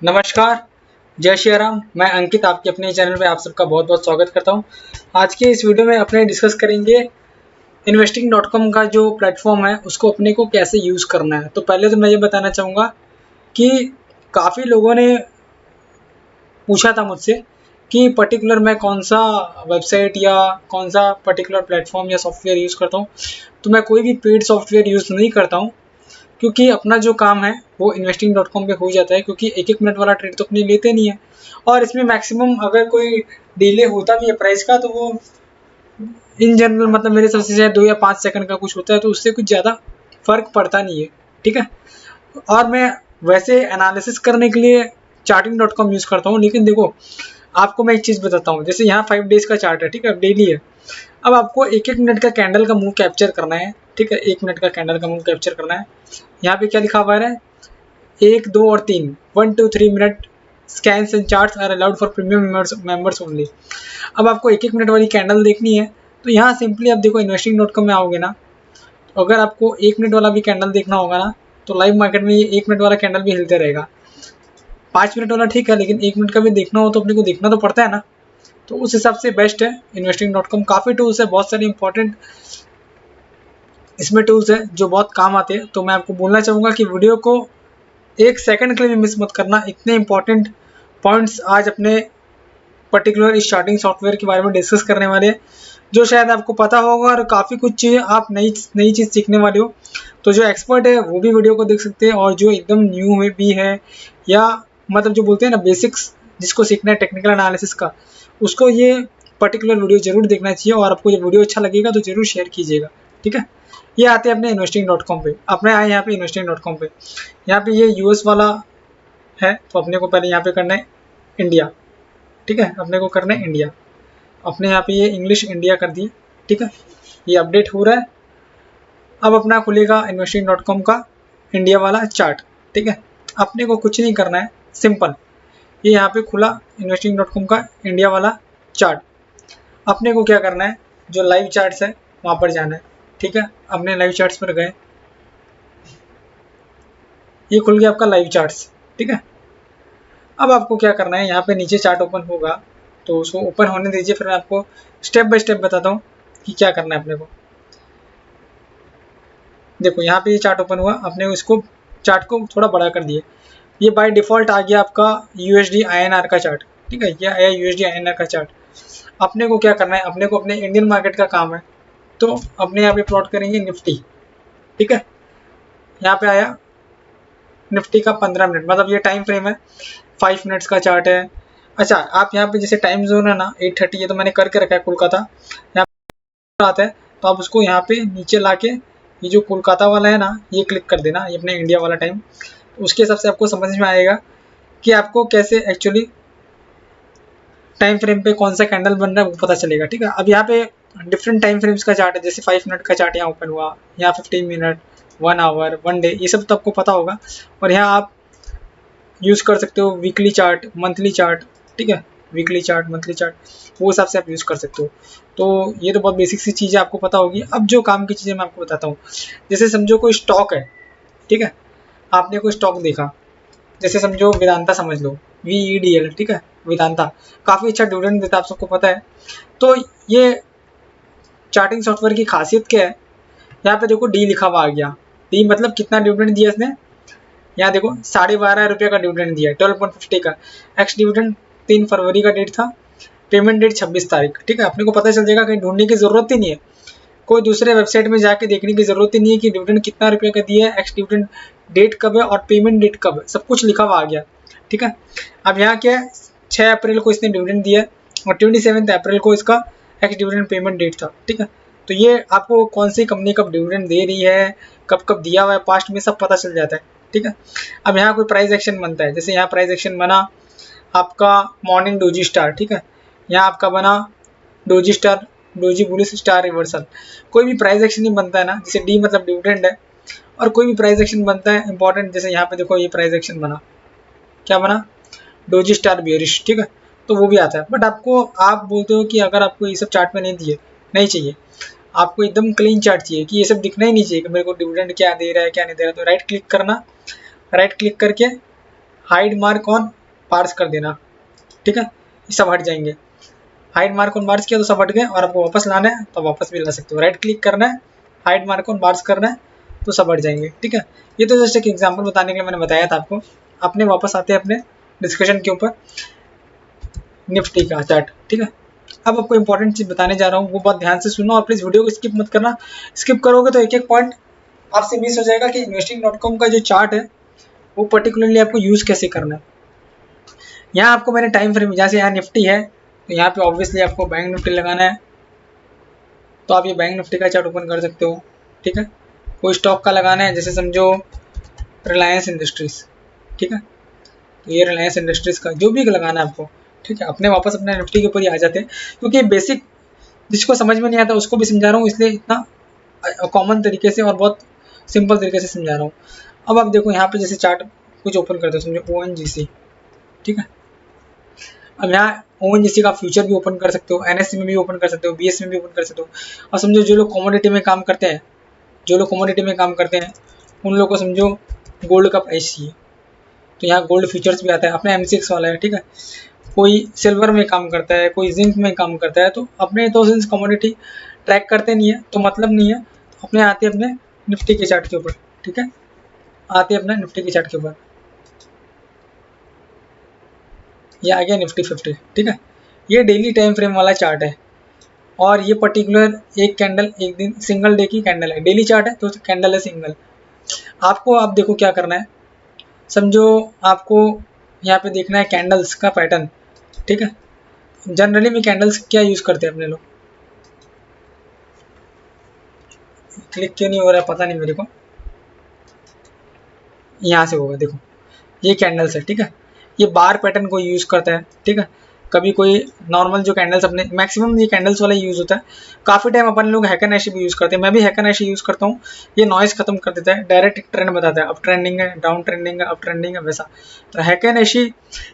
नमस्कार, जय श्री राम। मैं अंकित आपके अपने चैनल पे आप सबका बहुत बहुत स्वागत करता हूँ। आज के इस वीडियो में अपने डिस्कस करेंगे investing.com का जो प्लेटफॉर्म है उसको अपने को कैसे यूज़ करना है। तो पहले तो मैं ये बताना चाहूँगा कि काफ़ी लोगों ने पूछा था मुझसे कि पर्टिकुलर मैं कौन सा वेबसाइट या कौन सा पर्टिकुलर प्लेटफॉर्म या सॉफ्टवेयर यूज़ करता हूँ। तो मैं कोई भी पेड सॉफ्टवेयर यूज़ नहीं करता हूँ, क्योंकि अपना जो काम है वो investing.com पे हो जाता है, क्योंकि एक एक मिनट वाला ट्रेड तो अपने लेते नहीं है। और इसमें मैक्सिमम अगर कोई डिले होता भी है प्राइस का, तो वो इन जनरल मतलब मेरे हिसाब से शायद 2 या 5 सेकंड का कुछ होता है, तो उससे कुछ ज़्यादा फर्क पड़ता नहीं है। ठीक है। और मैं वैसे एनालिसिस करने के लिए charting.com यूज़ करता हूँ। लेकिन देखो, आपको मैं एक चीज़ बताता हूँ। जैसे यहाँ 5 डेज का चार्ट है, ठीक है, डेली है। अब आपको एक एक मिनट का कैंडल का मूव कैप्चर करना है। ठीक है, 1 मिनट का कैंडल का मूव कैप्चर करना है। यहाँ पे क्या लिखा हुआ है, 1, 2 और 3, 1, 2, 3 minute scans and charts are allowed for premium members only. अब आपको एक एक मिनट वाली कैंडल देखनी है, तो यहाँ सिंपली आप देखो investing.com में आओगे ना, तो अगर आपको 1 मिनट वाला भी कैंडल देखना होगा ना, तो लाइव मार्केट में ये 1 मिनट वाला कैंडल भी हिलते रहेगा। 5 मिनट वाला ठीक है, लेकिन 1 मिनट का भी देखना हो तो अपने को देखना तो पड़ता है ना। तो उस हिसाब से बेस्ट है investing.com। काफ़ी टूल्स है, बहुत सारे इंपॉर्टेंट इसमें टूल्स है जो बहुत काम आते हैं। तो मैं आपको बोलना चाहूँगा कि वीडियो को 1 सेकंड के लिए भी मिस मत करना। इतने इंपॉर्टेंट पॉइंट्स आज अपने पर्टिकुलर इस चार्टिंग सॉफ्टवेयर के बारे में डिस्कस करने वाले हैं, जो शायद आपको पता होगा, और काफ़ी कुछ चीज़ें आप नई नई चीज़ सीखने वाले हो। तो जो एक्सपर्ट है वो भी वीडियो को देख सकते हैं, और जो एकदम न्यू में भी है, या मतलब जो बोलते हैं ना बेसिक्स जिसको सीखना है टेक्निकल एनालिसिस का, उसको ये पर्टिकुलर वीडियो जरूर देखना चाहिए। और आपको ये वीडियो अच्छा लगेगा तो जरूर शेयर कीजिएगा। ठीक है। ये आते हैं अपने investing.com पे। अपने आए यहाँ पे investing.com पे। यहाँ पे ये यूएस वाला है, तो अपने को पहले यहाँ पे करना है इंडिया। ठीक है, अपने को करना है इंडिया। अपने यहाँ पे ये इंग्लिश इंडिया कर दिए। ठीक है, ये अपडेट हो रहा है। अब अपना खुलेगा investing.com का इंडिया वाला चार्ट। ठीक है, अपने को कुछ नहीं करना है, सिंपल। ये यहाँ पे खुला investing.com का इंडिया वाला चार्ट। अपने को क्या करना है, जो लाइव चार्ट्स है वहाँ पर जाना है। ठीक है, अपने लाइव चार्ट्स पर गए, ये खुल गया आपका लाइव चार्ट्स। ठीक है, अब आपको क्या करना है, यहाँ पे नीचे चार्ट ओपन होगा, तो उसको ओपन होने दीजिए। फिर मैं आपको स्टेप बाय स्टेप बताता हूँ कि क्या करना है अपने को। देखो, यहाँ पे ये चार्ट ओपन हुआ, अपने इसको चार्ट को थोड़ा बड़ा कर दिए। ये बाय डिफ़ॉल्ट आ गया आपका यूएसडी आईएनआर का चार्ट। ठीक है, ये आया यूएसडी आईएनआर का चार्ट। अपने को क्या करना है, अपने को अपने इंडियन मार्केट का काम है, तो अपने यहाँ पे प्लॉट करेंगे निफ्टी। ठीक है, यहाँ पे आया निफ्टी का 15 मिनट, मतलब ये टाइम फ्रेम है, 5 मिनट्स का चार्ट है। अच्छा, आप यहाँ पे जैसे टाइम जोन है ना 8:30, ये तो मैंने करके रखा है कोलकाता। यहाँ पे आता है, तो आप उसको यहाँ पे नीचे ला के ये जो कोलकाता वाला है ना, ये क्लिक कर देना, ये अपने इंडिया वाला टाइम। तो उसके हिसाब से आपको समझ में आएगा कि आपको कैसे एक्चुअली टाइम फ्रेम पे कौन सा कैंडल बन रहा है वो पता चलेगा। ठीक है, अब यहाँ पे डिफरेंट टाइम फ्रेम्स का चार्ट है। जैसे 5 मिनट का चार्ट यहाँ ओपन हुआ, यहाँ 15 मिनट, 1 आवर, 1 डे, ये सब तो आपको पता होगा। और यहाँ आप यूज़ कर सकते हो वीकली चार्ट, मंथली चार्ट। ठीक है, वीकली चार्ट, मंथली चार्ट, वो हिसाब से आप यूज़ कर सकते हो। तो ये तो बहुत बेसिक सी चीज़ें आपको पता होगी। अब जो काम की चीज़ें मैं आपको बताता हूँ, जैसे समझो कोई स्टॉक है। ठीक है, आपने कोई स्टॉक देखा, जैसे समझो वेदांता समझ लो, VEDL। ठीक है, वेदांता काफ़ी अच्छा डिविडेंड देता है, आप सबको पता है। तो ये चार्टिंग सॉफ्टवेयर की खासियत क्या है, यहाँ पे देखो डी लिखा हुआ आ गया। डी मतलब कितना डिविडेंड दिया इसने, यहाँ देखो 12.5 रुपये का डिविडेंड दिया है, 12.50 का। एक्स डिविडेंड 3 फरवरी का डेट था, पेमेंट डेट 26 तारीख। ठीक है, अपने को पता चल जाएगा, कहीं ढूंढने की जरूरत ही नहीं है, कोई दूसरे वेबसाइट में जाके देखने की जरूरत ही नहीं है कि डिविडेंड कितना रुपये का दिया है, एक्स डिविडेंड डेट कब है और पेमेंट डेट कब है, सब कुछ लिखा हुआ आ गया। ठीक है, अब यहाँ क्या है, 6 अप्रैल को इसने डिविडेंड दिया है, और 27 अप्रैल को इसका एक्स डिविडेंड पेमेंट डेट था। ठीक है, तो ये आपको कौन सी कंपनी कब डिविडेंड दे रही है, कब कब दिया हुआ है पास्ट में, सब पता चल जाता है। ठीक है, अब यहाँ कोई प्राइस एक्शन बनता है, जैसे यहाँ प्राइस एक्शन बना आपका मॉर्निंग डोजी स्टार। ठीक है, यहाँ आपका बना doji star, doji bullish star reversal. कोई भी प्राइस एक्शन नहीं बनता है ना, जैसे डी मतलब डिविडेंड है, और कोई भी प्राइस एक्शन बनता है इंपॉर्टेंट, जैसे यहाँ पे देखो ये प्राइस एक्शन बना, क्या बना, डोजी स्टार बेयरिश। ठीक है, तो वो भी आता है। बट आपको, आप बोलते हो कि अगर आपको ये सब चार्ट में नहीं चाहिए, आपको एकदम क्लीन चार्ट चाहिए कि ये सब दिखना ही नहीं चाहिए कि मेरे को डिविडेंड क्या दे रहा है क्या नहीं दे रहा है, तो राइट क्लिक करना, राइट क्लिक करके हाइड मार्क ऑन पार्स कर देना, ठीक है, ये सब हट जाएंगे। हाइड मार्क ऑन बार्स किया तो सब हट गए, और आपको वापस लाना है तो वापस भी ला सकते हो। राइट क्लिक करना है, हाइड मार्क ऑन बार्स करना है तो सब हट जाएंगे, ठीक है। ये तो जस्ट एक एग्जांपल बताने के लिए मैंने बताया था आपको। अपने वापस आते हैं अपने डिस्कशन के ऊपर, निफ्टी का चार्ट, ठीक है। अब आपको इंपॉर्टेंट चीज बताने जा रहा हूँ, वो बहुत ध्यान से सुनो और प्लीज वीडियो को स्किप मत करना। स्किप करोगे तो एक एक पॉइंट आपसे मिस हो जाएगा कि investing.com का जो चार्ट है वो पर्टिकुलरली आपको यूज कैसे करना है। यहाँ आपको मैंने टाइम फ्रेम, जैसे यहाँ निफ्टी है तो यहाँ पे ऑब्वियसली आपको बैंक निफ्टी लगाना है, तो आप ये बैंक निफ्टी का चार्ट ओपन कर सकते हो, ठीक है। कोई स्टॉक का लगाना है, जैसे समझो रिलायंस इंडस्ट्रीज, ठीक है, तो ये रिलायंस इंडस्ट्रीज का जो भी लगाना है आपको, ठीक है। अपने वापस अपने निफ्टी के ऊपर ही आ जाते हैं, क्योंकि बेसिक जिसको समझ में नहीं आता उसको भी समझा रहा हूँ, इसलिए इतना कॉमन तरीके से और बहुत सिंपल तरीके से समझा रहा हूँ। अब आप देखो यहाँ पे जैसे चार्ट कुछ ओपन करते हो, समझो ONGC, ठीक है। अब यहाँ ONGC का फ्यूचर भी ओपन कर सकते हो, NSE में भी ओपन कर सकते हो, BSE में भी ओपन कर सकते हो। और समझो जो लोग कमोडिटी में काम करते हैं, जो लोग कमोडिटी में काम करते हैं उन लोगों को समझो गोल्ड का प्राइस चाहिए, तो यहाँ गोल्ड फ्यूचर्स भी आता है, अपने MCX वाला है, ठीक है। कोई सिल्वर में काम करता है, कोई जिंक में काम करता है, तो अपने तो सिंस कमोडिटी ट्रैक करते नहीं है तो मतलब नहीं है, अपने आते हैं अपने निफ्टी के चार्ट के ऊपर, ठीक है। आते हैं अपने निफ्टी के चार्ट के ऊपर, ये आ गया निफ्टी 50, ठीक है। ये डेली टाइम फ्रेम वाला चार्ट है, और ये पर्टिकुलर एक कैंडल, एक दिन सिंगल डे की कैंडल है। डेली चार्ट है तो कैंडल है सिंगल। आपको आप देखो क्या करना है, समझो आपको यहाँ पे देखना है कैंडल्स का पैटर्न, ठीक है। जनरली में कैंडल्स क्या यूज करते हैं अपने लोग, क्लिक क्यों नहीं हो रहा है पता नहीं मेरे को, यहाँ से होगा, देखो ये कैंडल्स है, ठीक है। ये बार पैटर्न को यूज करता है, ठीक है। कभी कोई नॉर्मल जो कैंडल्स अपने मैक्सिमम ये कैंडल्स वाला यूज होता है। काफी टाइम अपन लोग हैकनैशी भी यूज करते हैं, मैं भी हैकनैशी यूज करता हूँ। ये नॉइज खत्म कर देता है, डायरेक्ट ट्रेंड बताता है, अप ट्रेंडिंग है, डाउन ट्रेंडिंग है, अप ट्रेंडिंग है, वैसा। तो हैकनैशी,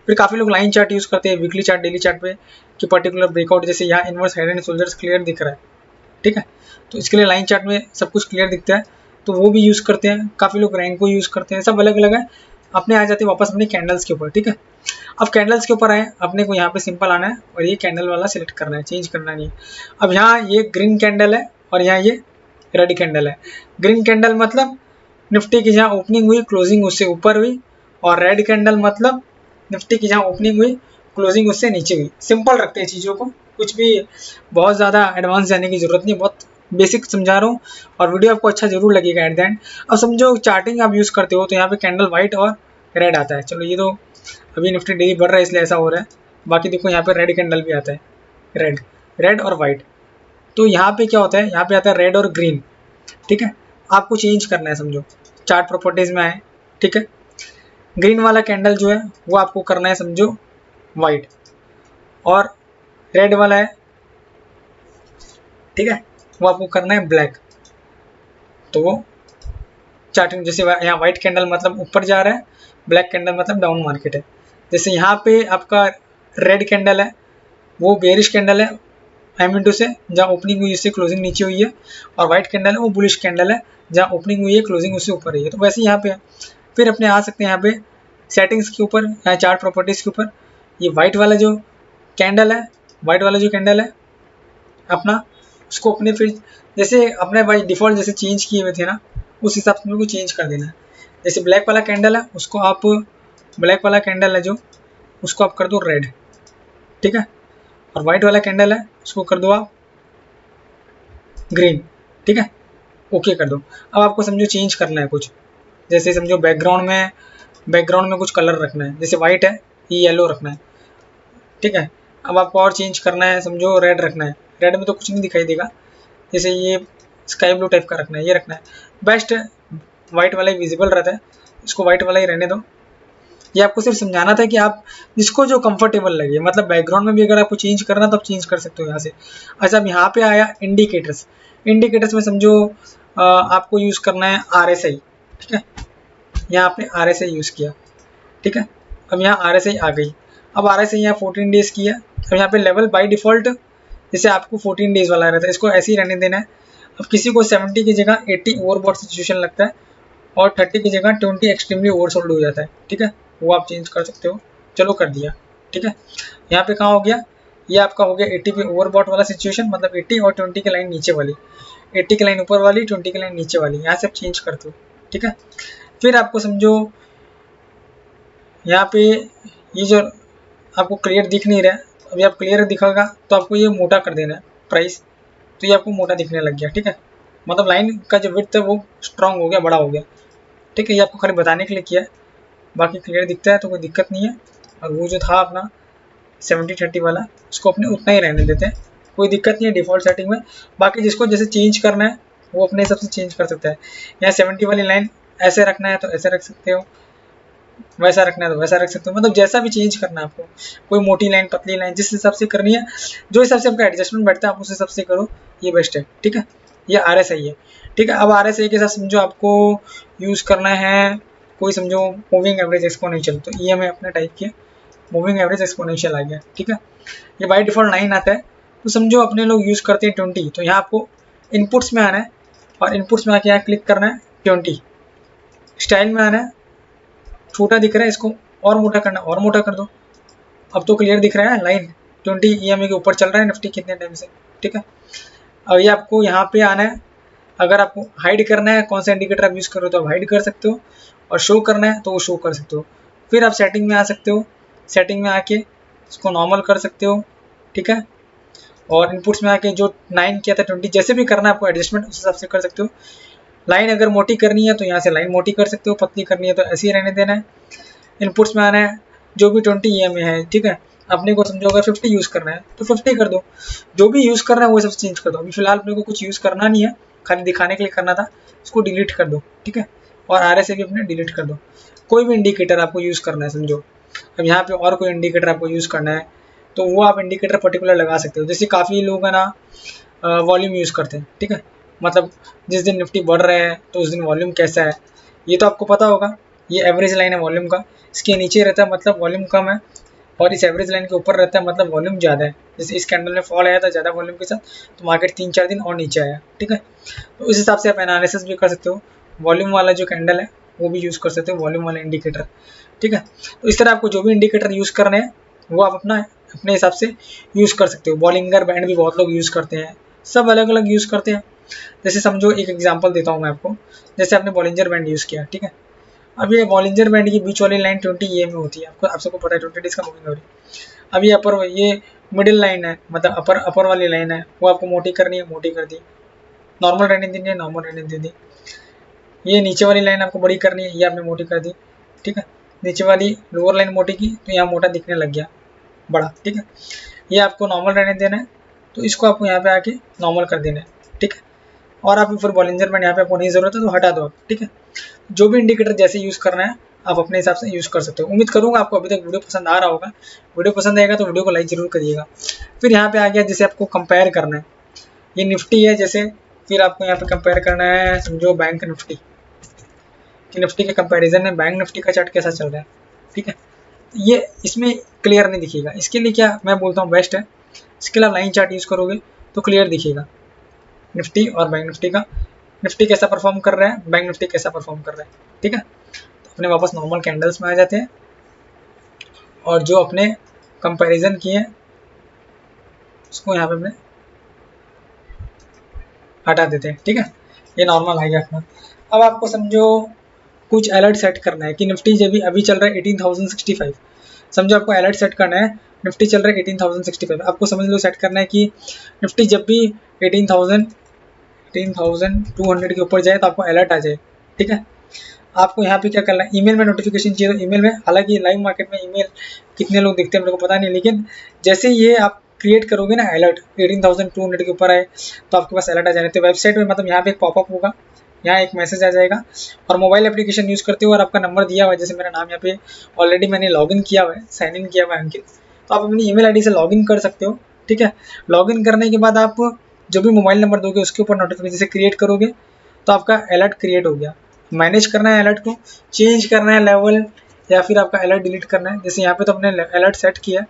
फिर काफी लोग लाइन चार्ट यूज करते हैं, वीकली चार्ट, डेली चार्ट पे कि पर्टिकुलर ब्रेकआउट, जैसे यहाँ inverse head and shoulders clear दिख रहा है, ठीक है। तो इसके लिए लाइन चार्ट में सब कुछ क्लियर दिखता है, तो वो भी यूज करते हैं। काफी लोग रैंक को यूज करते हैं, सब अलग अलग है। अपने आ जाते हैं वापस अपने कैंडल्स के ऊपर, ठीक है। अब कैंडल्स के ऊपर आए, अपने को यहाँ पे सिंपल आना है और ये कैंडल वाला सिलेक्ट करना है, चेंज करना नहीं है। अब यहाँ ये ग्रीन कैंडल है और यहाँ ये रेड कैंडल है। ग्रीन कैंडल मतलब निफ्टी की जहाँ ओपनिंग हुई क्लोजिंग उससे ऊपर हुई, और रेड कैंडल मतलब निफ्टी की जहाँ ओपनिंग हुई क्लोजिंग उससे नीचे हुई। सिंपल रखते हैं चीज़ों को, कुछ भी बहुत ज़्यादा एडवांस जाने की जरूरत नहीं, बहुत बेसिक समझा रहा हूँ, और वीडियो आपको अच्छा जरूर लगेगा एट द एंड। अब समझो चार्टिंग आप यूज़ करते हो तो यहाँ पे कैंडल व्हाइट और रेड आता है। चलो ये तो अभी निफ्टी डेली बढ़ रहा है इसलिए ऐसा हो रहा है, बाकी देखो यहाँ पे रेड कैंडल भी आता है, रेड, रेड और वाइट। तो यहाँ पे क्या होता है, यहाँ पे आता है रेड और ग्रीन, ठीक है। आपको चेंज करना है, समझो चार्ट प्रॉपर्टीज में आए, ठीक है। ग्रीन वाला कैंडल जो है वो आपको करना है समझो वाइट, और रेड वाला है, ठीक है, वो आपको करना है ब्लैक। तो वो चार्टिंग, जैसे यहाँ व्हाइट कैंडल मतलब ऊपर जा रहा है, ब्लैक कैंडल मतलब डाउन मार्केट है। जैसे यहाँ पे आपका रेड कैंडल है वो बेरिश कैंडल है M से, जहाँ ओपनिंग हुई उससे क्लोजिंग नीचे हुई है, और व्हाइट कैंडल है वो बुलिश कैंडल है, जहाँ ओपनिंग हुई है क्लोजिंग उससे ऊपर हुई है। तो वैसे यहाँ पे है। फिर अपने आ सकते हैं यहाँ पे सेटिंग्स के ऊपर या चार्ट प्रॉपर्टीज के ऊपर, ये व्हाइट वाला जो कैंडल है, व्हाइट वाला जो कैंडल है अपना, उसको अपने फिर जैसे अपने भाई डिफ़ॉल्ट जैसे चेंज किए हुए थे ना, उस हिसाब से उनको चेंज कर देना है। जैसे ब्लैक वाला कैंडल है उसको आप, ब्लैक वाला कैंडल है जो, उसको आप कर दो रेड, ठीक है। और वाइट वाला कैंडल है उसको कर दो आप ग्रीन, ठीक है, ओके कर दो। अब आपको समझो चेंज करना है कुछ, जैसे समझो बैकग्राउंड में कुछ कलर रखना है, जैसे वाइट है ये येलो रखना है, ठीक है। अब आपको और चेंज करना है, समझो रेड रखना है, रेड में तो कुछ नहीं दिखाई देगा, जैसे ये स्काई ब्लू टाइप का रखना है, ये रखना है। बेस्ट वाइट वाला ही विजिबल रहता है, इसको वाइट वाला ही रहने दो। ये आपको सिर्फ समझाना था कि आप जिसको जो कंफर्टेबल लगे, मतलब बैकग्राउंड में भी अगर आपको चेंज करना तो आप चेंज कर सकते हो यहाँ से। अच्छा, अब यहाँ पे आया इंडिकेटर्स। इंडिकेटर्स में समझो आपको यूज़ करना है RSI, ठीक है। यहाँ आपने RSI यूज़ किया, ठीक है। अब यहाँ RSI आ गई। अब RSI यहाँ 14 डेज की है। अब यहाँ पे लेवल बाई डिफ़ॉल्ट जैसे आपको 14 डेज वाला रहता है, इसको ऐसे ही रहने देना है। अब किसी को 70 की जगह 80 ओवरबॉट सिचुएशन लगता है, और 30 की जगह 20 एक्सट्रीमली ओवरसोल्ड हो जाता है, ठीक है। वो आप चेंज कर सकते हो। चलो कर दिया, ठीक है। यहाँ पे कहाँ हो गया, ये आपका हो गया 80 पे ओवरबॉट वाला सिचुएशन, मतलब 80 और 20 की लाइन नीचे वाली, 80 की लाइन ऊपर वाली, 20 की लाइन नीचे वाली, यहाँ से आप चेंज करते हो, ठीक है। फिर आपको समझो यहाँ पे ये जो आपको क्लियर दिख नहीं रहा है, अभी आप क्लियर दिखेगा तो आपको ये मोटा कर देना है प्राइस, तो ये आपको मोटा दिखने लग गया, ठीक है। मतलब लाइन का जो विड्थ है वो स्ट्रांग हो गया, बड़ा हो गया, ठीक है। ये आपको खाली बताने के लिए किया है, बाकी क्लियर दिखता है तो कोई दिक्कत नहीं है। और वो जो था अपना 70-30 वाला, उसको अपने उतना ही रहने देते हैं, कोई दिक्कत नहीं है डिफ़ॉल्ट सेटिंग में। बाकी जिसको जैसे चेंज करना है वो अपने हिसाब से चेंज कर सकता है। यहाँ 70 वाली लाइन ऐसे रखना है तो ऐसे रख सकते हो, वैसा रखना है तो वैसा रख सकते हो, मतलब जैसा भी चेंज करना है आपको, कोई मोटी लाइन पतली लाइन जिस हिसाब से करनी है, जो हिसाब से आपका एडजस्टमेंट बैठता है आप उस हिसाब से करो, ये बेस्ट है, ठीक है। ये RSI है, ठीक है। अब RSI के साथ समझो आपको यूज़ करना है कोई समझो मूविंग एवरेज एक्सपोनेंशियल, तो ये हमें अपने टाइप की मूविंग एवरेज एक्सपोनेंशियल आ गया, ठीक है। ये बाय डिफॉल्ट 9 आता है, तो समझो अपने लोग यूज़ करते हैं 20, तो यहाँ आपको इनपुट्स में आना है और इनपुट्स में आके यहाँ क्लिक करना है 20, स्टाइल में आना है, छोटा दिख रहा है इसको और मोटा करना, और मोटा कर दो। अब तो क्लियर दिख रहा है लाइन 20 EMA के ऊपर चल रहा है निफ्टी कितने टाइम से, ठीक है। अब ये आपको यहाँ पे आना है, अगर आपको हाइड करना है कौन सा इंडिकेटर आप यूज़ करो तो आप हाइड कर सकते हो, और शो करना है तो वो शो कर सकते हो। फिर आप सेटिंग में आ सकते हो, सेटिंग में आके इसको नॉर्मल कर सकते हो, ठीक है। और इनपुट्स में आके जो 9 किया था 20, जैसे भी करना है आपको एडजस्टमेंट उस हिसाब से कर सकते हो। लाइन अगर मोटी करनी है तो यहाँ से लाइन मोटी कर सकते हो, पतली करनी है तो ऐसे ही रहने देना है। इनपुट्स में आना है जो भी 20 EMA है, ठीक है। अपने को समझो अगर 50 यूज़ करना है तो 50 कर दो, जो भी यूज़ करना है वो सब चेंज कर दो। अभी फिलहाल अपने को कुछ यूज़ करना नहीं है, खाली दिखाने के लिए करना था, इसको डिलीट कर दो, ठीक है। और RSI भी अपने डिलीट कर दो। कोई भी इंडिकेटर आपको यूज़ करना है समझो, अब यहाँ पे और कोई इंडिकेटर आपको यूज़ करना है तो वो आप इंडिकेटर पर्टिकुलर लगा सकते हो। जैसे काफ़ी लोग है ना वॉल्यूम यूज़ करते हैं, ठीक है। मतलब जिस दिन निफ्टी बढ़ रहे हैं तो उस दिन वॉल्यूम कैसा है, ये तो आपको पता होगा। ये एवरेज लाइन है वॉल्यूम का, इसके नीचे रहता है मतलब वॉल्यूम कम है, और इस एवरेज लाइन के ऊपर रहता है मतलब वॉल्यूम ज़्यादा है। जैसे इस कैंडल में फॉल आया था ज़्यादा वॉल्यूम के साथ, तो मार्केट 3-4 दिन और नीचे आया, ठीक है। तो उस हिसाब से आप एनालिसिस भी कर सकते हो, वॉल्यूम वाला जो कैंडल है वो भी यूज़ कर सकते हो, वॉल्यूम वाला इंडिकेटर, ठीक है। तो इस तरह आपको जो भी इंडिकेटर यूज़ करने हैं वो आप अपने हिसाब से यूज़ कर सकते हो। बॉलिंगर बैंड भी बहुत लोग यूज़ करते हैं, सब अलग अलग यूज़ करते हैं। जैसे समझो एक एग्जांपल देता हूँ मैं आपको, जैसे आपने बॉलिंजर बैंड यूज़ किया, ठीक है। अब ये बॉलिंजर बैंड की बीच वाली लाइन 20 EMA होती है, आप सबको पता है 20 डेज का मूविंग एवरेज। अब ये अपर, ये मिडिल लाइन है, मतलब अपर वाली लाइन है, वो आपको मोटी करनी है, मोटी कर दी, नॉर्मल रहने देनी है, नॉर्मल रहने दे दी। ये नीचे वाली लाइन आपको बड़ी करनी है, ये आपने मोटी कर दी, ठीक है। नीचे वाली लोअर लाइन मोटी की तो यहाँ मोटा दिखने लग गया, बड़ा, ठीक है। ये आपको नॉर्मल रहने देना है, तो इसको आपको यहाँ पे आके नॉर्मल कर देना है, ठीक है। और आप फिर बॉलिंजर बैंड यहाँ पे आपको नहीं ज़रूरत है तो हटा दो आप, ठीक है। जो भी इंडिकेटर जैसे यूज़ करना है आप अपने हिसाब से यूज़ कर सकते हो। उम्मीद करूँगा आपको अभी तक वीडियो पसंद आ रहा होगा। वीडियो पसंद आएगा तो वीडियो को लाइक ज़रूर करिएगा। फिर यहाँ पे आ गया जैसे आपको कंपेयर करना है, ये निफ्टी है जैसे, फिर आपको यहाँ पे कंपेयर करना है समझो बैंक निफ्टी, कि निफ्टी के कंपैरिजन में बैंक निफ्टी का चार्ट कैसा चल रहा है, ठीक है। ये इसमें क्लियर नहीं दिखेगा, इसके लिए क्या मैं बोलता हूँ बेस्ट है, इसके लिए आप लाइन चार्ट यूज़ करोगे तो क्लियर दिखेगा निफ्टी और बैंक निफ्टी का, निफ्टी कैसा परफॉर्म कर रहा है, बैंक निफ्टी कैसा परफॉर्म कर रहा है, ठीक है। तो अपने वापस नॉर्मल कैंडल्स में आ जाते हैं, और जो अपने कंपैरिजन किए हैं उसको यहाँ पे अपने हटा देते हैं, ठीक है। ये नॉर्मल आ गया अपना। अब आपको समझो कुछ अलर्ट सेट करना है कि निफ्टी जब भी अभी चल रहा है 18,065, समझो आपको अलर्ट सेट करना है, निफ्टी चल रहा है 18,065, आपको समझ लो सेट करना है कि निफ्टी जब भी 18,200 के ऊपर जाए तो आपको अलर्ट आ जाए, ठीक है। आपको यहाँ पे क्या करना है, ईमेल में नोटिफिकेशन चाहिए तो ईमेल में, हालांकि लाइव मार्केट में ईमेल कितने लोग देखते हैं मेरे को पता नहीं, लेकिन जैसे ये आप क्रिएट करोगे ना अलर्ट 18,200 के ऊपर आए तो आपके पास अलर्ट आ जाने, तो वेबसाइट में मतलब यहाँ पे एक पॉपअप होगा, यहाँ एक मैसेज आ जाएगा, और मोबाइल एप्लीकेशन यूज़ करते हो और आपका नंबर दिया हुआ है, जैसे मेरा नाम यहाँ पे ऑलरेडी मैंने लॉगिन किया हुआ है, साइन इन किया हुआ है अंकित, तो आप अपनी ईमेल आईडी से लॉगिन कर सकते हो, ठीक है। लॉगिन करने के बाद आप जो भी मोबाइल नंबर दोगे उसके ऊपर नोटिफिकेशन जैसे क्रिएट करोगे तो आपका अलर्ट क्रिएट हो गया। मैनेज करना है अलर्ट को, चेंज करना है लेवल, या फिर आपका अलर्ट डिलीट करना है, जैसे यहाँ पे तो अपने अलर्ट सेट किया है,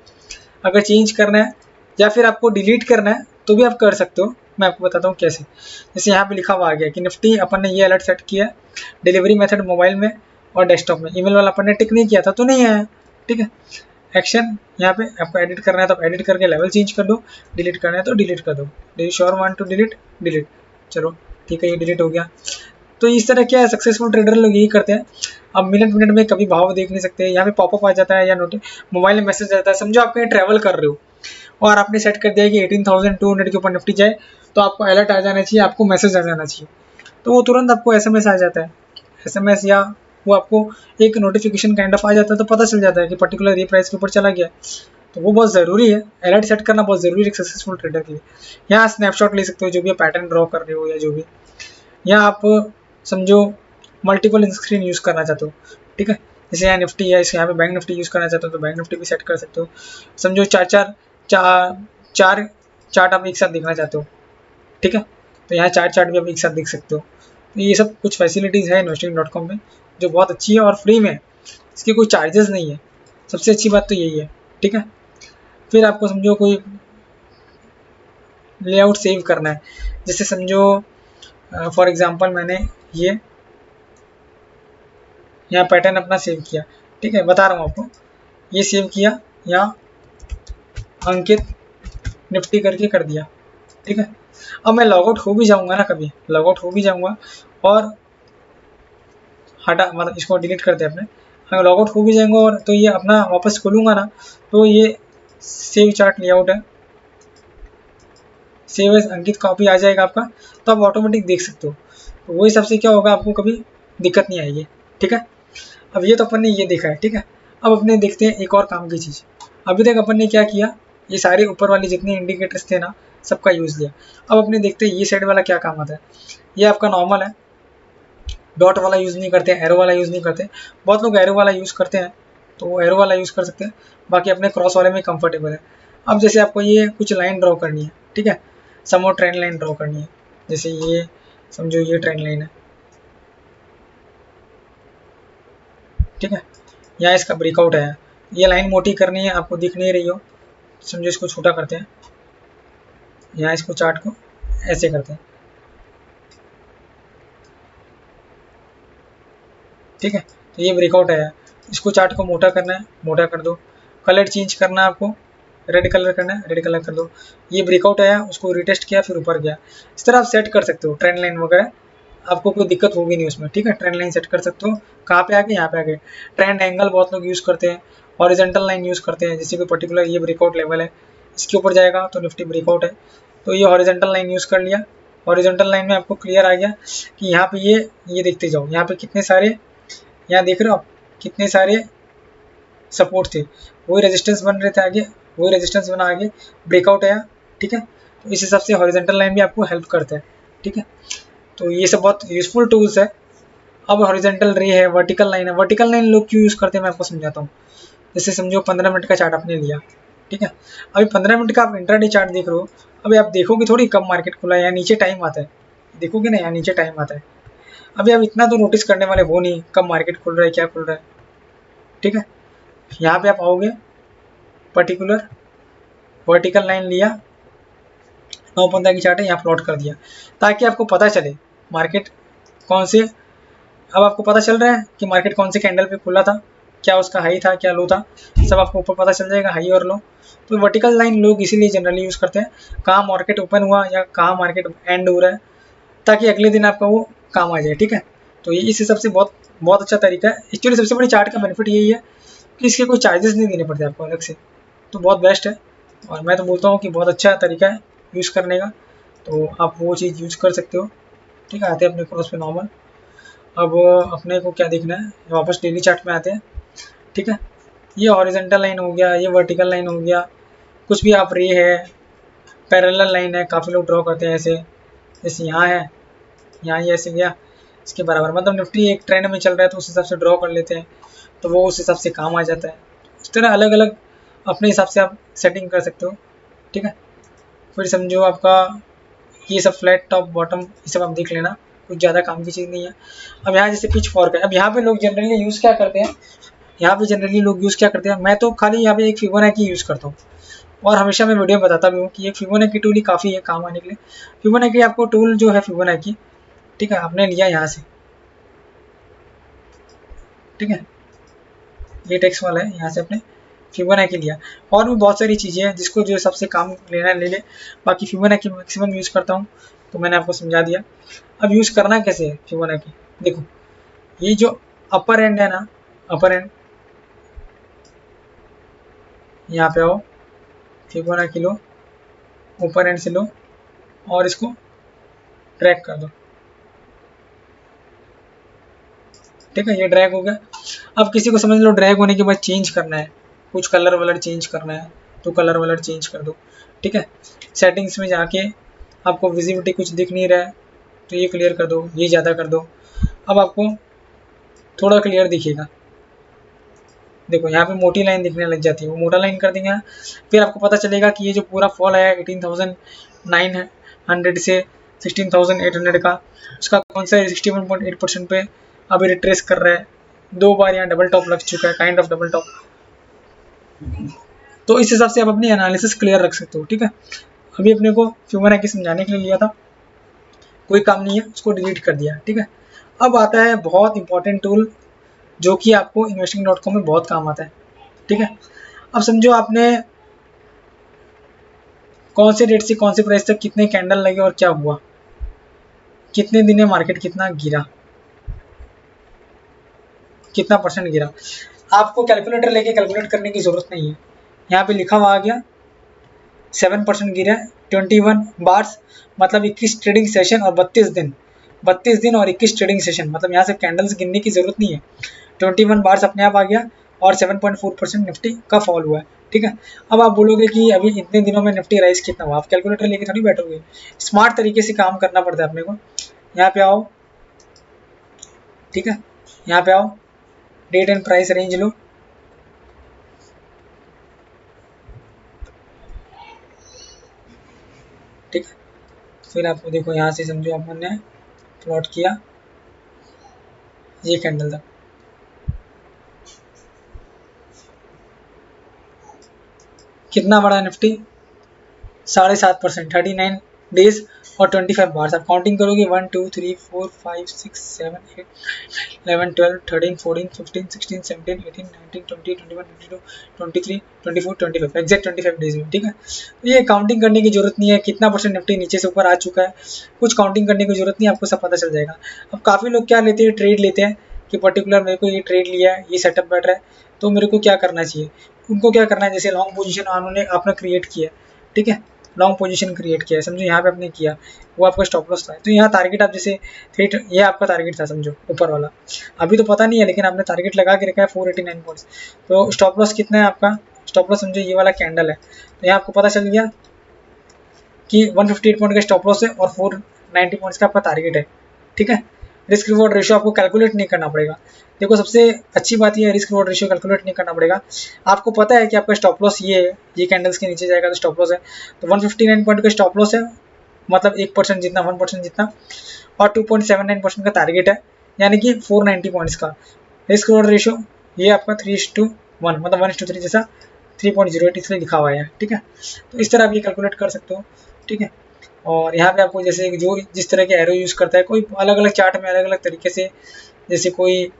अगर चेंज करना है या फिर आपको डिलीट करना है तो भी आप कर सकते हो। मैं आपको बताता हूँ कैसे। जैसे यहाँ पे लिखा हुआ आ गया कि निफ्टी अपन ने ये अलर्ट सेट किया, डिलीवरी मेथड मोबाइल में और डेस्कटॉप में। ईमेल वाला अपन ने टिक नहीं किया था तो नहीं आया, ठीक है। एक्शन यहाँ पे आपको एडिट करना है तो आप एडिट करके लेवल चेंज कर दो, डिलीट करना है तो डिलीट कर दो। Do sure want to delete, delete, चलो ठीक है, ये डिलीट हो गया। तो इस तरह क्या है, सक्सेसफुल ट्रेडर लोग यही करते हैं। अब मिनट मिनट में कभी भाव देख नहीं सकते, यहाँ पे पॉपअप आ जाता है या नोटिस मोबाइल में मैसेज आता है। समझो आप कहीं ट्रैवल कर रहे हो और आपने सेट कर दिया कि 18,200 के ऊपर निफ्टी जाए तो आपको अलर्ट आ जाना चाहिए, आपको मैसेज आ जाना चाहिए, तो वो तुरंत आपको एसएमएस आ जाता है, एसएमएस या वो आपको एक नोटिफिकेशन काइंड ऑफ आ जाता है, तो पता चल जाता है कि पर्टिकुलर ये प्राइस के ऊपर चला गया। तो वो बहुत ज़रूरी है, अलर्ट सेट करना बहुत ज़रूरी है एक सक्सेसफुल ट्रेडर के लिए। यहाँ स्नैपशॉट ले सकते हो जो भी आप पैटर्न ड्रॉ कर रहे हो या जो भी, या आप समझो मल्टीपल स्क्रीन यूज़ करना चाहते हो, ठीक है। जैसे यहाँ निफ्टी है, इसे यहाँ पे बैंक निफ्टी यूज़ करना चाहते हो तो बैंक निफ्टी भी सेट कर सकते हो। समझो चार चार्ट आप एक साथ देखना चाहते हो, ठीक है, तो यहाँ चार चार्ट भी आप एक साथ देख सकते हो। तो ये सब कुछ फैसिलिटीज़ है investing.com में जो बहुत अच्छी है और फ्री में है, इसके कोई चार्जेस नहीं है, सबसे अच्छी बात तो यही है, ठीक है। फिर आपको समझो कोई लेआउट सेव करना है, जैसे समझो फॉर एग्जांपल मैंने ये यहाँ पैटर्न अपना सेव किया, ठीक है, बता रहा हूँ आपको, ये सेव किया, यहाँ अंकित निफ्टी करके कर दिया, ठीक है। अब मैं लॉगआउट हो भी जाऊँगा ना, कभी लॉगआउट हो भी जाऊँगा और हटा मतलब इसको डिलीट करते हैं अपने, हाँ लॉगआउट हो भी जाएंगे और तो ये अपना वापस खोलूँगा ना तो ये सेव चार्ट लेआउट है, सेव एज अंकित कॉपी आ जाएगा आपका, तो आप ऑटोमेटिक देख सकते हो। तो वो हिसाब से क्या होगा, आपको कभी दिक्कत नहीं आएगी, ठीक है। अब ये तो अपन ने ये देखा है, ठीक है। अब अपने देखते हैं एक और काम की चीज़। अभी तक अपन ने क्या किया, ये सारे ऊपर वाले जितने इंडिकेटर्स थे ना सबका यूज़ लिया। अब अपने देखते हैं ये साइड वाला क्या काम आता है। ये आपका नॉर्मल है, डॉट वाला यूज़ नहीं करते, एरो वाला यूज़ नहीं करते। बहुत लोग एरो वाला यूज़ करते हैं तो वो एरो वाला यूज़ कर सकते हैं, बाकी अपने क्रॉस वाले में कंफर्टेबल है। अब जैसे आपको ये कुछ लाइन ड्रॉ करनी है, ठीक है, समो ट्रेंड लाइन ड्रॉ करनी है, जैसे ये समझो ये ट्रेंड लाइन है, ठीक है, यहाँ इसका ब्रेकआउट है, ये लाइन मोटी करनी है, आपको दिख नहीं रही हो, समझो इसको छोटा करते हैं, यहाँ इसको चार्ट को ऐसे करते हैं, ठीक है। तो ये ब्रेकआउट है, इसको चार्ट को मोटा करना है, मोटा कर दो, कलर चेंज करना है आपको, रेड कलर करना है, रेड कलर कर दो। ये ब्रेकआउट आया, उसको रिटेस्ट किया, फिर ऊपर गया। इस तरह आप सेट कर सकते हो ट्रेंड लाइन वगैरह, आपको कोई दिक्कत होगी नहीं उसमें, ठीक है। ट्रेंड लाइन सेट कर सकते हो, कहाँ पे आके, यहाँ पे आके। ट्रेंड एंगल बहुत लोग यूज़ करते हैं, हॉरिजॉन्टल लाइन यूज़ करते हैं, जैसे कोई पर्टिकुलर ये ब्रेकआउट लेवल है, इसके ऊपर जाएगा तो निफ्टी ब्रेकआउट है, तो ये हॉरिजॉन्टल लाइन यूज़ कर लिया। हॉरिजॉन्टल लाइन में आपको क्लियर आ गया कि यहाँ पे ये देखते जाओ, यहाँ पे कितने सारे, यहाँ देख रहे हो आप कितने सारे सपोर्ट थे, वही रेजिस्टेंस बन रहे थे आगे, वही रेजिस्टेंस बना आगे, ब्रेकआउट आया, ठीक है। तो इस हिसाब से हॉरिजॉन्टल लाइन भी आपको हेल्प करता है, ठीक है। तो ये सब बहुत यूजफुल टूल्स है। अब हॉरिजॉन्टल रे है, वर्टिकल लाइन है। वर्टिकल लाइन लोग क्यों यूज़ करते हैं मैं आपको समझाता हूँ। जैसे समझो 15 मिनट का चार्ट आपने लिया, ठीक है, अभी 15 मिनट का आप इंट्राडे चार्ट देख रहे हो, अभी आप देखोगे थोड़ी कब मार्केट खुला है, यहाँ नीचे टाइम आता है, देखोगे ना यहाँ नीचे टाइम आता है। अभी आप इतना तो नोटिस करने वाले हो नहीं कब मार्केट खुल रहा है, क्या खुल रहा है, ठीक है। यहाँ पे आप आओगे, पर्टिकुलर वर्टिकल लाइन लिया, 9-15 की चार्ट है, यहाँ प्लॉट कर दिया ताकि आपको पता चले मार्केट कौन से, अब आपको पता चल रहा है कि मार्केट कौन से कैंडल पे खुला था, क्या उसका हाई था, क्या लो था, सब आपको ऊपर पता चल जाएगा, हाई और लो। तो वर्टिकल लाइन लोग इसीलिए जनरली यूज़ करते हैं, कहाँ मार्केट ओपन हुआ या कहाँ मार्केट एंड हो रहा है, ताकि अगले दिन आपका वो काम आ जाए, ठीक है। तो ये इस हिसाब से बहुत बहुत अच्छा तरीका है। एक्चुअली सबसे बड़ी चार्ट का बेनिफिट यही है कि इसके कोई चार्जेस नहीं देने पड़ते आपको अलग से, तो बहुत बेस्ट है। और मैं तो बोलता हूँ कि बहुत अच्छा तरीका है यूज़ करने का, तो आप वो चीज़ यूज़ कर सकते हो, ठीक है। आते हैं अपने क्रॉस पे नॉर्मल। अब अपने को क्या देखना है, वापस डेली चार्ट में आते हैं, ठीक है। ये हॉरिजॉन्टल लाइन हो गया, ये वर्टिकल लाइन हो गया, कुछ भी आप रे है, पैरेलल लाइन है, काफ़ी लोग ड्रॉ करते हैं ऐसे, जैसे यहाँ है, यहाँ ये ऐसे गया इसके बराबर, मतलब निफ्टी एक ट्रेंड में चल रहा है तो उस हिसाब से ड्रॉ कर लेते हैं, तो वो उस हिसाब से काम आ जाता है। इस तरह अलग अलग अपने हिसाब से आप सेटिंग कर सकते हो, ठीक है। फिर समझो आपका ये सब फ्लैट टॉप बॉटम ये सब आप देख लेना, कुछ ज़्यादा काम की चीज़ नहीं है। अब यहाँ जैसे पिच फॉर्क है, अब यहाँ पे लोग जनरली यूज़ क्या करते हैं, यहाँ पे जनरली लोग यूज़ क्या करते हैं, मैं तो खाली यहाँ पे एक फिबोनाची यूज़ करता हूँ, और हमेशा मैं वीडियो में बताता भी हूँ कि एक फिबोनाची टूल ही काफ़ी है काम आने के लिए। फिबोनाची आपको टूल जो है फिबोनाची, ठीक है, आपने लिया यहाँ से, ठीक है, ये टेक्स्ट वाला है, यहाँ से अपने फिबोनाची लिया। और भी बहुत सारी चीज़ें हैं जिसको जो सबसे काम लेना ले ले, बाकी फिबोनाची मैक्सिमम यूज़ करता हूँ तो मैंने आपको समझा दिया। अब यूज़ करना कैसे है फिबोनाची, देखो ये जो अपर एंड है ना, अपर एंड, यहाँ पे आओ, फिबोनाची लो, ऊपर एंड से लो और इसको ड्रैग कर दो, ठीक है, ये ड्रैग हो गया। अब किसी को समझ लो ड्रैग होने के बाद चेंज करना है, कुछ कलर वलर चेंज करना है तो कलर वलर चेंज कर दो, ठीक है। सेटिंग्स में जाके आपको विजिबिलिटी कुछ दिख नहीं रहा है तो ये क्लियर कर दो, ये ज़्यादा कर दो, अब आपको थोड़ा क्लियर दिखेगा। देखो यहाँ पे मोटी लाइन दिखने लग जाती है, वो मोटा लाइन कर देंगे। फिर आपको पता चलेगा कि ये जो पूरा फॉल है 18,900 से 16,800 का, उसका कौन सा 61.8% पे अभी रिट्रेस कर रहा है। 2 बार यहाँ डबल टॉप लग चुका है, काइंड ऑफ डबल टॉप। तो इस हिसाब से आप अपनी एनालिसिस क्लियर रख सकते हो, ठीक है। अभी अपने को फिबोनाची समझाने के लिए लिया था, कोई काम नहीं है, उसको डिलीट कर दिया, ठीक है। अब आता है बहुत इंपॉर्टेंट टूल जो कि आपको investing.com में बहुत काम आता है, ठीक है। अब समझो आपने कौन से डेट से कौन से प्राइस तक कितने कैंडल लगे और क्या हुआ, कितने दिन में मार्केट कितना गिरा, कितना परसेंट गिरा। आपको कैलकुलेटर लेके कैलकुलेट करने की जरूरत नहीं है, यहाँ पे लिखा हुआ आ गया 7% गिरा है, 21 बार्स मतलब 21 ट्रेडिंग सेशन और 32 दिन और 21 ट्रेडिंग सेशन, मतलब यहाँ से कैंडल्स गिनने की जरूरत नहीं है। 21 बार्स अपने आप आ गया और 7.4% निफ्टी का फॉल हुआ है, ठीक है। अब आप बोलोगे कि अभी इतने दिनों में निफ्टी राइज कितना हुआ, आप कैलकुलेटर लेके थोड़ी बैठोगे, स्मार्ट तरीके से काम करना पड़ता है अपने को। यहाँ पे आओ, ठीक है, यहाँ पे आओ, डेट एंड प्राइस रेंज लो, ठीक है। फिर आपको देखो यहाँ से समझो अपन ने प्लॉट किया ये कैंडल तक, कितना बड़ा निफ्टी 7.5%, 39 डेज और 25 बार्स। आप काउंटिंग करोगे 1 2 3 4 5 6 7 8 11 12 13 14 15 16 17 18 19 20 21 22 23 24 25 एग्जैक्ट 25 डेज में, ठीक है। तो ये काउंटिंग करने की जरूरत नहीं है कितना परसेंट निफ्टी नीचे से ऊपर आ चुका है, कुछ काउंटिंग करने की जरूरत नहीं है, आपको सब पता चल जाएगा। अब काफ़ी लोग क्या लेते हैं, ट्रेड लेते हैं कि पर्टिकुलर मेरे को ये ट्रेड लिया है, ये सेटअप बैठ रहा है तो मेरे को क्या करना चाहिए। उनको क्या करना है, जैसे लॉन्ग पोजीशन उन्होंने आपने क्रिएट किया, ठीक है, लॉन्ग पोजीशन क्रिएट किया है, समझो यहाँ पे आपने किया, वो आपका स्टॉप लॉस था, तो यहाँ टारगेट आप जैसे ये आपका टारगेट था समझो ऊपर वाला, अभी तो पता नहीं है लेकिन आपने टारगेट लगा के रखा है 489 पॉइंट्स, तो स्टॉप लॉस कितना है आपका, स्टॉप लॉस समझो ये वाला कैंडल है, तो यहाँ आपको पता चल गया कि 158 पॉइंट का स्टॉप लॉस है और 490 पॉइंट्स का आपका टारगेट है, ठीक है। रिस्क रिवॉर्ड रेशियो आपको कैलकुलेट नहीं करना पड़ेगा। देखो सबसे अच्छी बात ये है, रिस्क रिवॉर्ड रेशियो कैलकुलेट नहीं करना पड़ेगा, आपको पता है कि आपका स्टॉप लॉस ये है, ये कैंडल्स के नीचे जाएगा तो स्टॉप लॉस है, तो 159 पॉइंट का स्टॉप लॉस है, मतलब 1% जितना, 1% जितना, और 2.79% का टारगेट है, यानी कि 490 पॉइंट्स का। रिस्क रिवॉर्ड रेशियो ये आपका 3:1 मतलब 1:3 जैसा 3.08 इसलिए लिखा हुआ है, ठीक है। तो इस तरह आप ये कैलकुलेट कर सकते हो, ठीक है। और यहाँ पे आपको जैसे जो जिस तरह के एरो यूज़ करता है, कोई अलग अलग चार्ट में अलग अलग तरीके से, जैसे कोई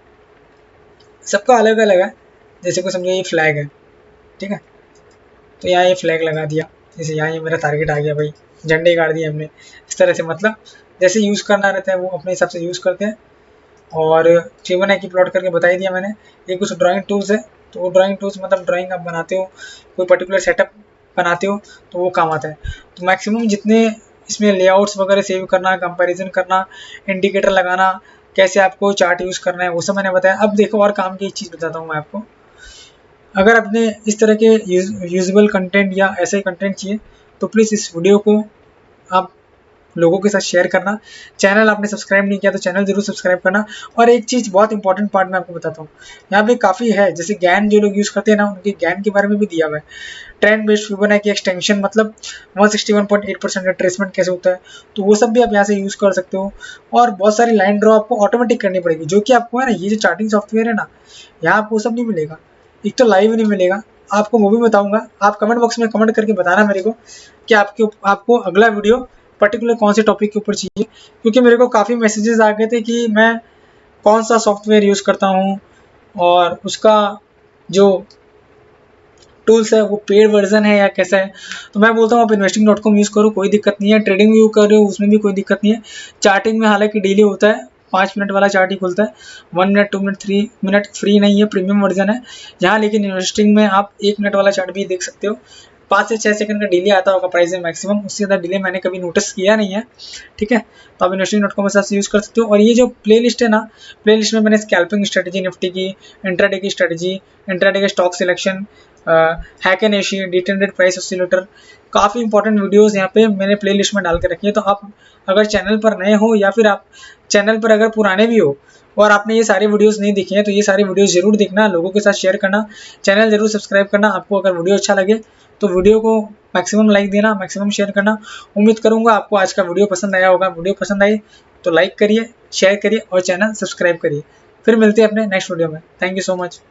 सबका अलग अलग है, जैसे कोई समझो ये फ्लैग है, ठीक है, तो यहाँ ये फ्लैग लगा दिया, जैसे यहाँ ये मेरा टारगेट आ गया भाई, झंडे गाड़ दिए हमने, इस तरह से, मतलब जैसे यूज़ करना रहता है वो अपने हिसाब से यूज़ करते हैं। और फिबोनाची प्लॉट करके बता ही दिया मैंने। ये कुछ ड्राइंग टूल्स है, तो वो ड्राइंग टूल्स मतलब ड्राइंग आप बनाते हो, कोई पर्टिकुलर सेटअप बनाते हो तो वो काम आता है। तो मैक्सिमम जितने इसमें लेआउट्स वगैरह सेव करना, कंपैरिजन करना, इंडिकेटर लगाना, कैसे आपको चार्ट यूज़ करना है वो सब मैंने बताया। अब देखो और काम की एक चीज़ बताता हूँ मैं आपको, अगर आपने इस तरह के यूजेबल कंटेंट या ऐसे कंटेंट चाहिए तो प्लीज़ इस वीडियो को आप लोगों के साथ शेयर करना। चैनल आपने सब्सक्राइब नहीं किया तो चैनल जरूर सब्सक्राइब करना। और एक चीज़ बहुत इंपॉर्टेंट पार्ट मैं आपको बताता हूँ, यहाँ पे काफ़ी है, जैसे ज्ञान जो लोग यूज़ करते हैं ना, उनके ज्ञान के बारे में भी दिया हुआ है। ट्रेंड बेस्ड फिबोनाची एक्सटेंशन मतलब 161.8% रिट्रेसमेंट कैसे होता है, तो वो सब भी आप यहाँ से यूज़ कर सकते हो। और बहुत सारी लाइन ड्रॉ आपको ऑटोमेटिक करनी पड़ेगी, जो कि आपको है ना, ये जो चार्टिंग सॉफ्टवेयर है ना, यहाँ आपको सब नहीं मिलेगा। एक तो लाइव नहीं मिलेगा, आपको वो भी बताऊंगा, आप कमेंट बॉक्स में कमेंट करके बताना मेरे को कि आपको अगला वीडियो पर्टिकुलर कौन से टॉपिक के ऊपर चाहिए, क्योंकि मेरे को काफ़ी मैसेजेस आ गए थे कि मैं कौन सा सॉफ्टवेयर यूज़ करता हूँ, और उसका जो टूल्स है वो पेड वर्जन है या कैसा है। तो मैं बोलता हूँ आप investing.com यूज़ करो, कोई दिक्कत नहीं है। ट्रेडिंग व्यू कर रहे हो उसमें भी कोई दिक्कत नहीं है। चार्टिंग में हालांकि डेली होता है, 5 मिनट वाला चार्ट ही खुलता है, 1 मिनट 2 मिनट 3 मिनट फ्री नहीं है, प्रीमियम वर्जन है यहाँ। लेकिन इन्वेस्टिंग में आप 1 मिनट वाला चार्ट भी देख सकते हो, 5 से 6 सेकंड का डिले आता होगा प्राइस में मैक्सिमम, उससे ज़्यादा डिले मैंने कभी नोटिस किया नहीं है, ठीक है। तो आप investing.com के साथ यूज़ कर सकते हो। और ये जो प्ले लिस्ट है ना, प्ले लिस्ट में मैंने स्कैल्पिंग स्ट्रेटेजी निफ्टी की, इंट्राडे की स्ट्रेटेजी, इंट्राडे के stock selection, Heikin Ashi, detrended price oscillator, काफ़ी इंपॉर्टेंट वीडियोस यहाँ पे मैंने प्ले लिस्ट में डाल के रखी है। तो आप अगर चैनल पर नए हो या फिर आप चैनल पर अगर पुराने भी हो और आपने ये सारी वीडियोस नहीं देखी हैं तो ये सारी वीडियोस जरूर देखना, लोगों के साथ शेयर करना, चैनल जरूर सब्सक्राइब करना। आपको अगर वीडियो अच्छा लगे तो वीडियो को मैक्सिमम लाइक देना, मैक्सिमम शेयर करना। उम्मीद करूंगा आपको आज का वीडियो पसंद आया होगा। वीडियो पसंद आई तो लाइक करिए, शेयर करिए और चैनल सब्सक्राइब करिए। फिर मिलते हैं अपने नेक्स्ट वीडियो में। Thank you so much.